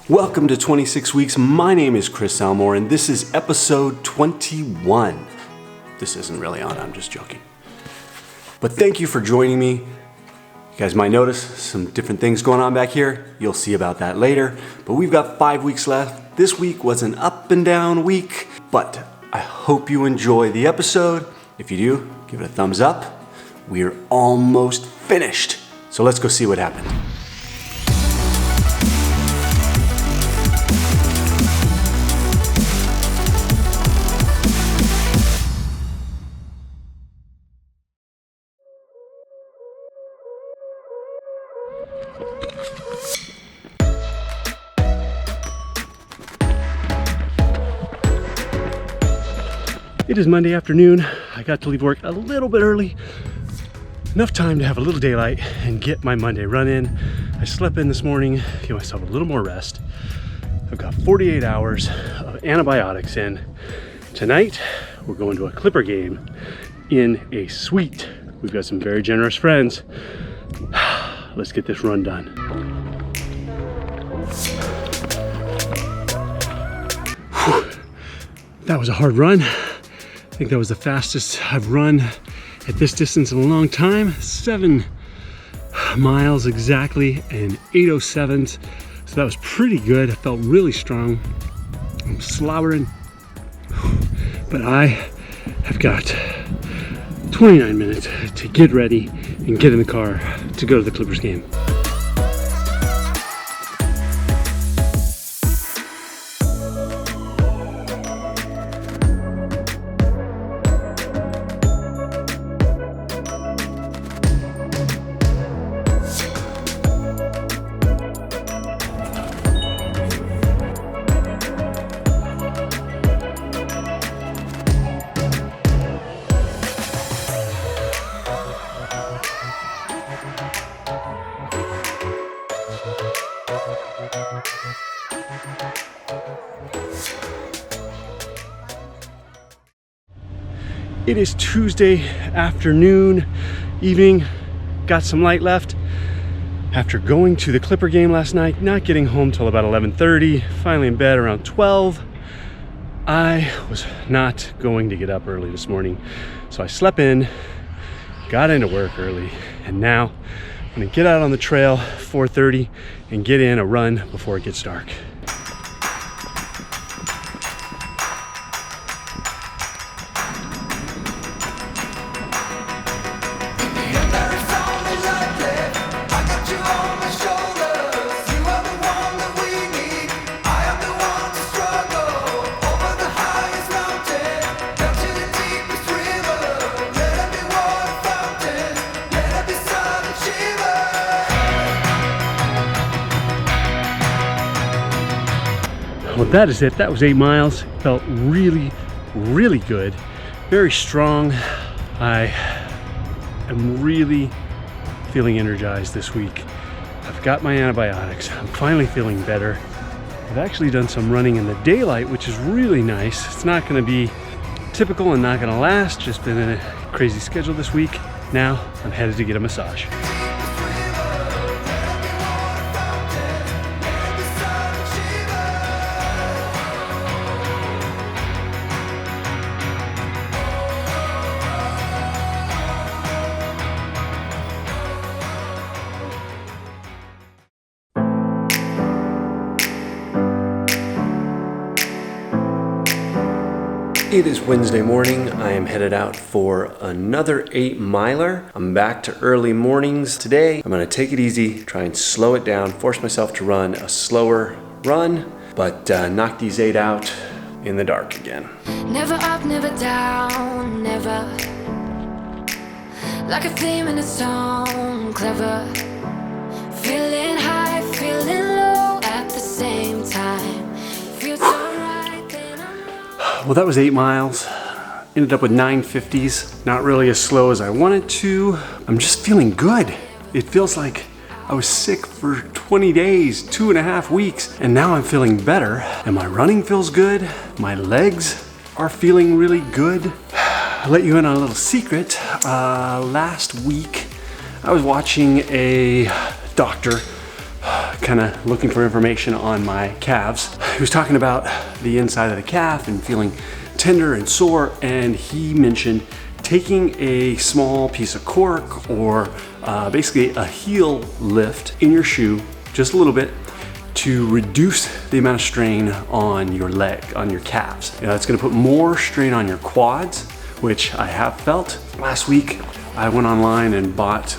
Welcome to 26 Weeks. My name is Chris Elmore, and this is episode 21. This isn't really on, I'm just joking. But thank you for joining me. You guys might notice some different things going on back here. You'll see about that later. But we've got 5 weeks left. This week was an up and down week, but I hope you enjoy the episode. If you do, give it a thumbs up. We're almost finished. So let's go see what happened. It is Monday afternoon. I got to leave work a little bit early. Enough time to have a little daylight and get my Monday run in. I slept in this morning, give myself a little more rest. I've got 48 hours of antibiotics in. Tonight, we're going to a Clipper game in a suite. We've got some very generous friends. Let's get this run done. That was a hard run. I think that was the fastest I've run at this distance in a long time. 7 miles exactly and 8:07. So that was pretty good. I felt really strong. I'm slobbering, but I have got 29 minutes to get ready and get in the car to go to the Clippers game. It is Tuesday afternoon, evening, got some light left. After going to the Clipper game last night, not getting home till about 11:30, finally in bed around 12, I was not going to get up early this morning. So I slept in, got into work early, and now I'm gonna get out on the trail 4:30 and get in a run before it gets dark. Well, that is it. That was 8 miles. Felt really, really good. Very strong. I am really feeling energized this week. I've got my antibiotics. I'm finally feeling better. I've actually done some running in the daylight, which is really nice. It's not going to be typical and not going to last. Just been in a crazy schedule this week. Now I'm headed to get a massage. It is Wednesday morning. I am headed out for another 8 miler. I'm back to early mornings today. I'm gonna take it easy, try and slow it down, force myself to run a slower run, but knock these 8 out in the dark again. Never up, never down, never. Like a theme in a song, clever. Feeling high, feeling low at the same time. Feels so right, then I'm... Well, that was 8 miles. Ended up with 9:50s. Not really as slow as I wanted to. I'm just feeling good. It feels like I was sick for 20 days, 2.5 weeks, and now I'm feeling better. And my running feels good. My legs are feeling really good. I'll let you in on a little secret. Last week, I was watching a doctor kind of looking for information on my calves. He was talking about the inside of the calf and feeling tender and sore, and he mentioned taking a small piece of cork or basically a heel lift in your shoe, just a little bit, to reduce the amount of strain on your leg, on your calves. It's gonna put more strain on your quads, which I have felt. Last week, I went online and bought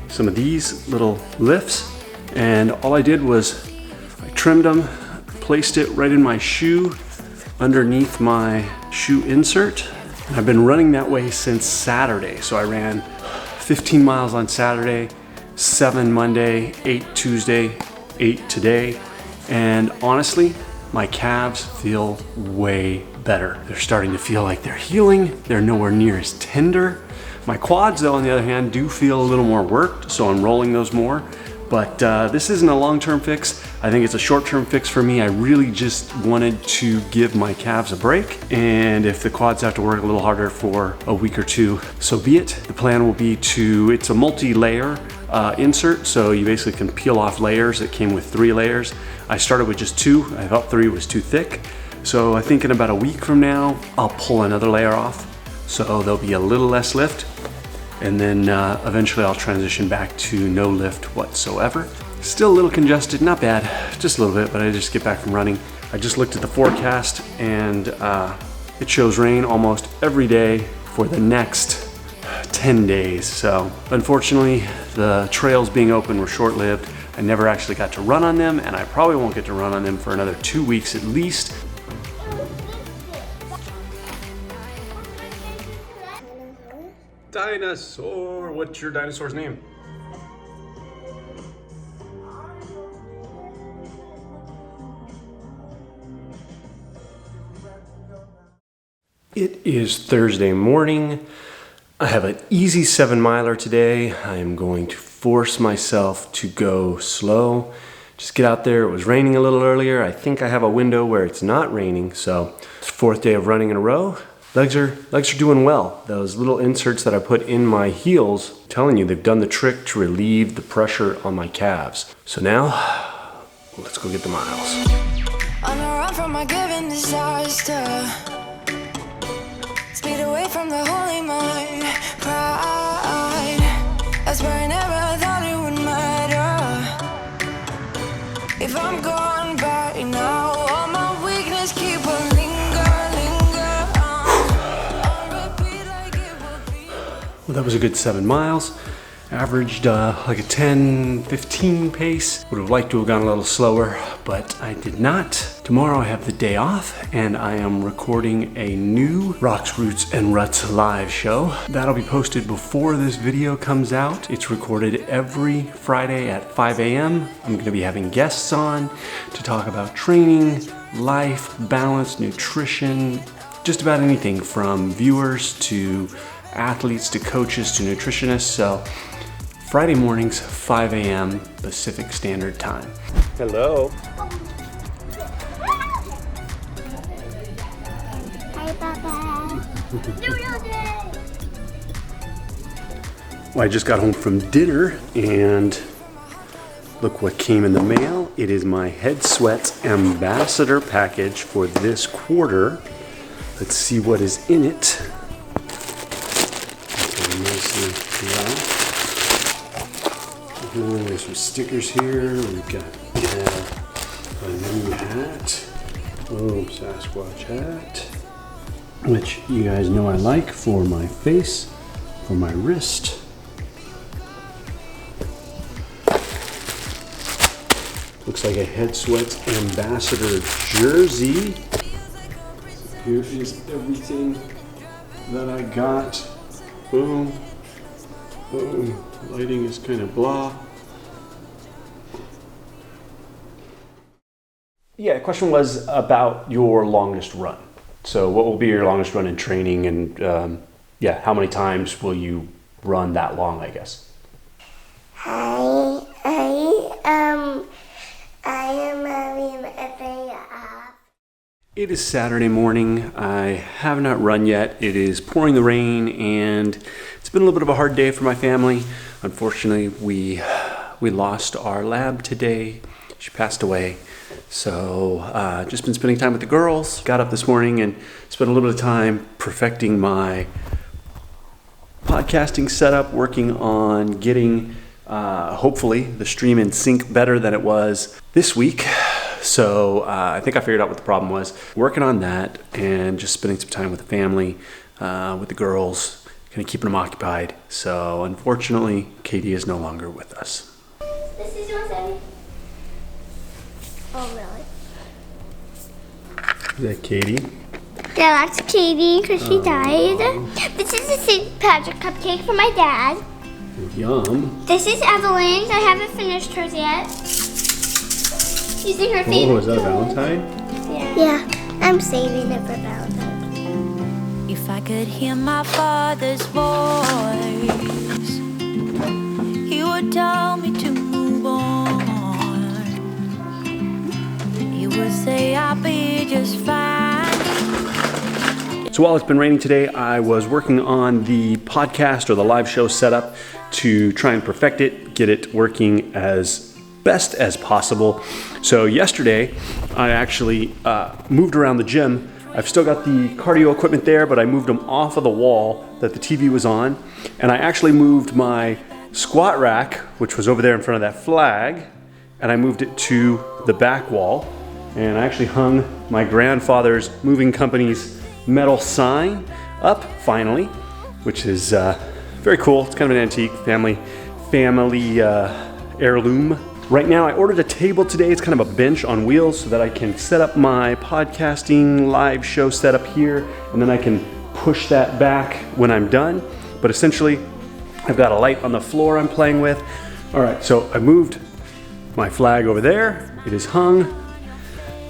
some of these little lifts, and all I did was I trimmed them, placed it right in my shoe underneath my shoe insert. And I've been running that way since Saturday. So I ran 15 miles on Saturday, 7 Monday, 8 Tuesday, 8 today. And honestly, my calves feel way better. They're starting to feel like they're healing. They're nowhere near as tender. My quads, though, on the other hand, do feel a little more worked, so I'm rolling those more. But this isn't a long-term fix. I think it's a short-term fix for me. I really just wanted to give my calves a break. And if the quads have to work a little harder for a week or two, so be it. The plan will be it's a multi-layer insert, so you basically can peel off layers. It came with 3 layers. I started with just 2. I thought 3 was too thick. So I think in about a week from now, I'll pull another layer off. So there'll be a little less lift. And then eventually I'll transition back to no lift whatsoever. Still a little congested, not bad, just a little bit, but I just get back from running. I just looked at the forecast, and it shows rain almost every day for the next 10 days. So unfortunately, the trails being open were short-lived. I never actually got to run on them, and I probably won't get to run on them for another 2 weeks at least. Dinosaur, what's your dinosaur's name? It is Thursday morning. I have an easy 7-miler today. I am going to force myself to go slow. Just get out there. It was raining a little earlier. I think I have a window where it's not raining, so it's 4th day of running in a row. Legs are doing well. Those little inserts that I put in my heels, I'm telling you, they've done the trick to relieve the pressure on my calves. So now, let's go get the miles. On a run from my given disaster, speed away from the holy mind, pride. I swear I never thought it would matter if I'm gone by now. All my weakness keep on linger. Well, that was a good 7 miles. Averaged like a 10-15 pace. Would have liked to have gone a little slower, but I did not. Tomorrow I have the day off, and I am recording a new Ruts, and Ruts live show. That'll be posted before this video comes out. It's recorded every Friday at 5 a.m. I'm gonna be having guests on to talk about training, life, balance, nutrition, just about anything from viewers to athletes to coaches to nutritionists. So Friday mornings, 5 a.m. Pacific Standard Time. Hello. Hi, Papa. Noodle day. Well, I just got home from dinner, and look what came in the mail. It is my Head Sweats Ambassador package for this quarter. Let's see what is in it. There's some stickers here. We have a new hat. Oh, Sasquatch hat, which you guys know I like for my face, for my wrist. Looks like a Head Sweats Ambassador jersey. Here is everything that I got. Boom. Boom. Lighting is kind of blah. Yeah, the question was about your longest run. So what will be your longest run in training, and how many times will you run that long, I guess? I am having a day off. It is Saturday morning. I have not run yet. It is pouring the rain, and it's been a little bit of a hard day for my family. Unfortunately, we We lost our lab today. She passed away. So just been spending time with the girls. Got up this morning and spent a little bit of time perfecting my podcasting setup, working on getting hopefully the stream in sync better than it was this week. So I think I figured out what the problem was. Working on that and just spending some time with the family, with the girls, kind of keeping them occupied. So unfortunately, Katie is no longer with us. This is yours, Abby. Oh, really? Is that Katie? Yeah, that's Katie because she died. This is a St. Patrick cupcake for my dad. Yum. This is Evelyn's. I haven't finished hers yet. Using her favorite. Oh, is that a Valentine? Yeah, I'm saving it for Valentine's. If I could hear my father's voice, he would tell me to move on. He would say I'll be just fine. So while it's been raining today, I was working on the podcast or the live show setup to try and perfect it, get it working as best as possible. So yesterday, I actually moved around the gym. I've still got the cardio equipment there, but I moved them off of the wall that the TV was on. And I actually moved my squat rack, which was over there in front of that flag, and I moved it to the back wall. And I actually hung my grandfather's moving company's metal sign up finally, which is very cool. It's kind of an antique family heirloom. Right now I ordered a table today. It's kind of a bench on wheels so that I can set up my podcasting live show setup here, and then I can push that back when I'm done. But essentially I've got a light on the floor I'm playing with. All right, so I moved my flag over there. It is hung.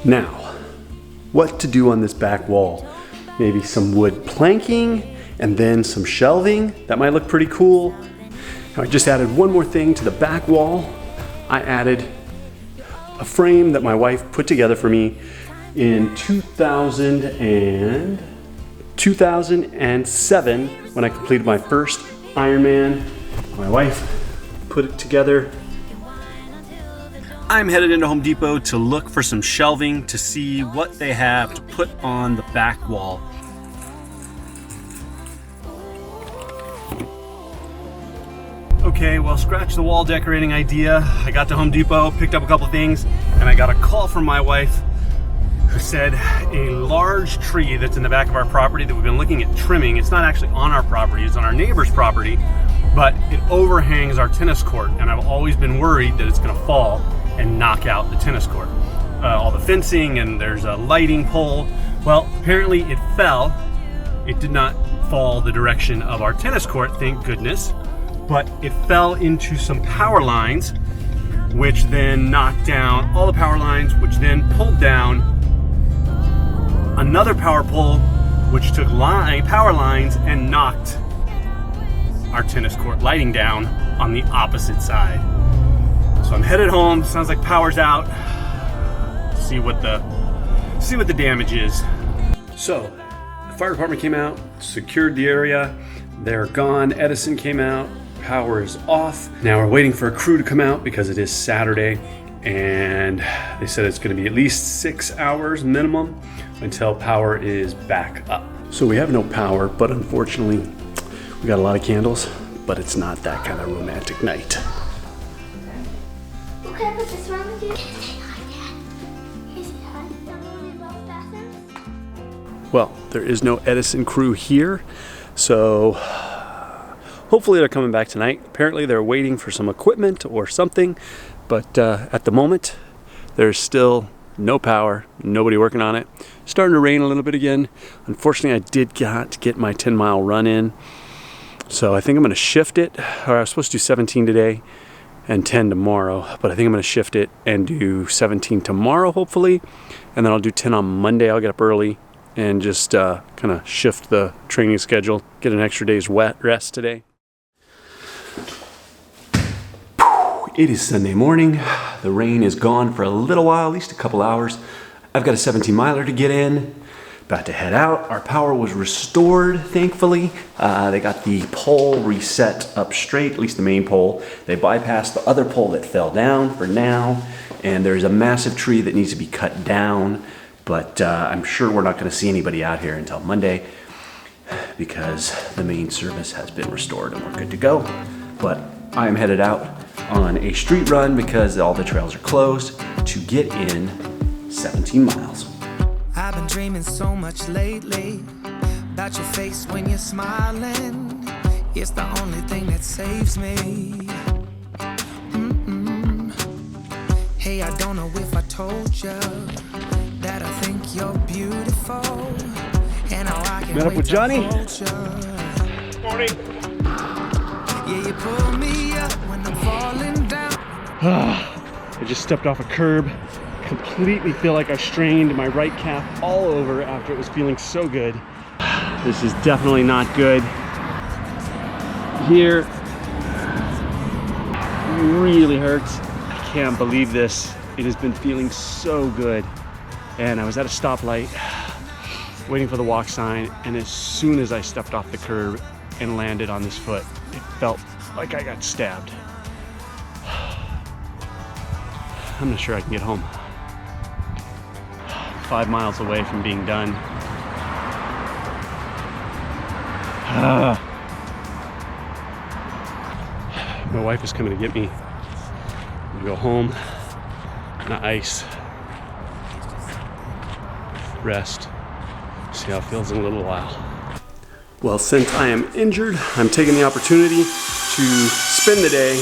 Now, what to do on this back wall? Maybe some wood planking and then some shelving. That might look pretty cool. Now, I just added one more thing to the back wall. I added a frame that my wife put together for me in 2007 when I completed my first Ironman. My wife put it together. I'm headed into Home Depot to look for some shelving to see what they have to put on the back wall. Okay, well, scratch the wall decorating idea. I got to Home Depot, picked up a couple things, and I got a call from my wife who said a large tree that's in the back of our property that we've been looking at trimming. It's not actually on our property, it's on our neighbor's property, but it overhangs our tennis court, and I've always been worried that it's gonna fall and knock out the tennis court. All the fencing, and there's a lighting pole. Well, apparently it fell. It did not fall the direction of our tennis court, thank goodness, but it fell into some power lines, which then knocked down all the power lines, which then pulled down another power pole, which took power lines and knocked our tennis court lighting down on the opposite side. So I'm headed home. Sounds like power's out. See what the damage is. So the fire department came out, secured the area. They're gone. Edison came out. Power is off. Now we're waiting for a crew to come out because it is Saturday, and they said it's going to be at least 6 hours minimum until power is back up. So we have no power, but unfortunately we got a lot of candles, but it's not that kind of romantic night. Okay, I put this one with you. Is it hot? Well, there is no Edison crew here, so hopefully they're coming back tonight. Apparently they're waiting for some equipment or something, but at the moment there's still no power, nobody working on it. Starting to rain a little bit again. Unfortunately, I did get my 10-mile run in, so I think I'm going to shift it. Or I was supposed to do 17 today and 10 tomorrow, but I think I'm going to shift it and do 17 tomorrow, hopefully, and then I'll do 10 on Monday. I'll get up early and just kind of shift the training schedule, get an extra day's rest today. It is Sunday morning. The rain is gone for a little while, at least a couple hours. I've got a 17-miler to get in. about to head out. Our power was restored, thankfully. They got the pole reset up straight, at least the main pole. They bypassed the other pole that fell down for now, and there's a massive tree that needs to be cut down, but I'm sure we're not going to see anybody out here until Monday because the main service has been restored and we're good to go. But I'm headed out on a street run because all the trails are closed to get in 17 miles. I've been dreaming so much lately about your face when you're smiling. It's the only thing that saves me. Hey, I don't know if I told you that I think you're beautiful, and how I can Met up with Johnny? Morning. Yeah, you pull me up when I'm falling down. I just stepped off a curb. Completely feel like I strained my right calf all over after it was feeling so good. This is definitely not good. Here really hurts. I can't believe this. It has been feeling so good. And I was at a stoplight waiting for the walk sign, and as soon as I stepped off the curb and landed on this foot, it felt like I got stabbed. I'm not sure I can get home. 5 miles away from being done. My wife is coming to get me. I'm gonna go home, on the ice, rest, see how it feels in a little while. Well, since I am injured, I'm taking the opportunity to spend the day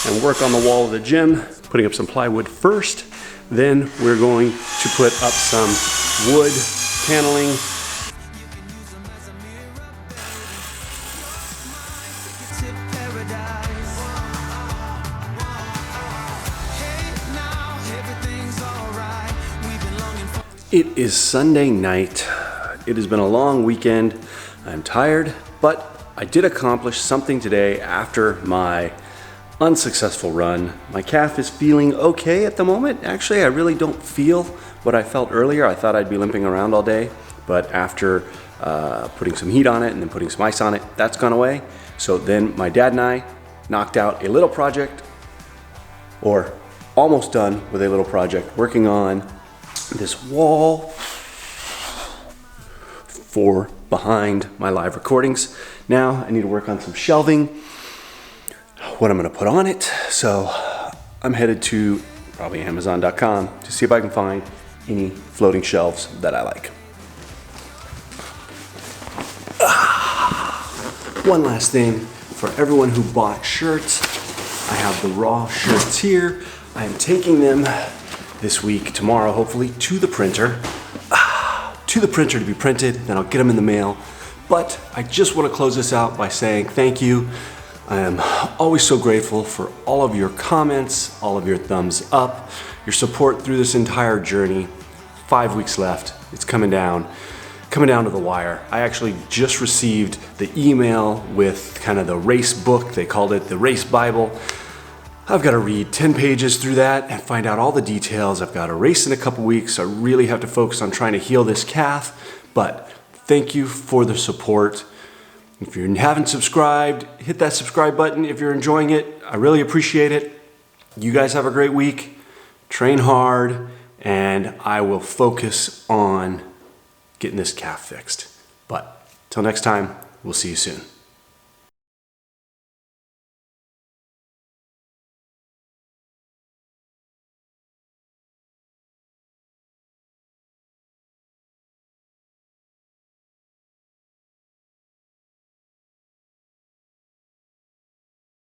and work on the wall of the gym, putting up some plywood first. Then we're going to put up some wood paneling. It is Sunday night. It has been a long weekend. I'm tired, but I did accomplish something today after my unsuccessful run. My calf is feeling okay at the moment. Actually, I really don't feel what I felt earlier. I thought I'd be limping around all day, but after putting some heat on it and then putting some ice on it, that's gone away. So then my dad and I knocked out a little project, or almost done with a little project, working on this wall for behind my live recordings. Now I need to work on some shelving, what I'm going to put on it. So I'm headed to probably Amazon.com to see if I can find any floating shelves that I like. One last thing for everyone who bought shirts. I have the raw shirts here. I am taking them this week, tomorrow hopefully, to the printer. To be printed, then I'll get them in the mail. But I just want to close this out by saying thank you. I am always so grateful for all of your comments, all of your thumbs up, your support through this entire journey. 5 weeks left. It's coming down to the wire. I actually just received the email with kind of the race book. They called it the Race Bible. I've got to read 10 pages through that and find out all the details. I've got a race in a couple weeks. I really have to focus on trying to heal this calf. But thank you for the support. If you haven't subscribed, hit that subscribe button if you're enjoying it. I really appreciate it. You guys have a great week. Train hard, and I will focus on getting this calf fixed. But till next time, we'll see you soon.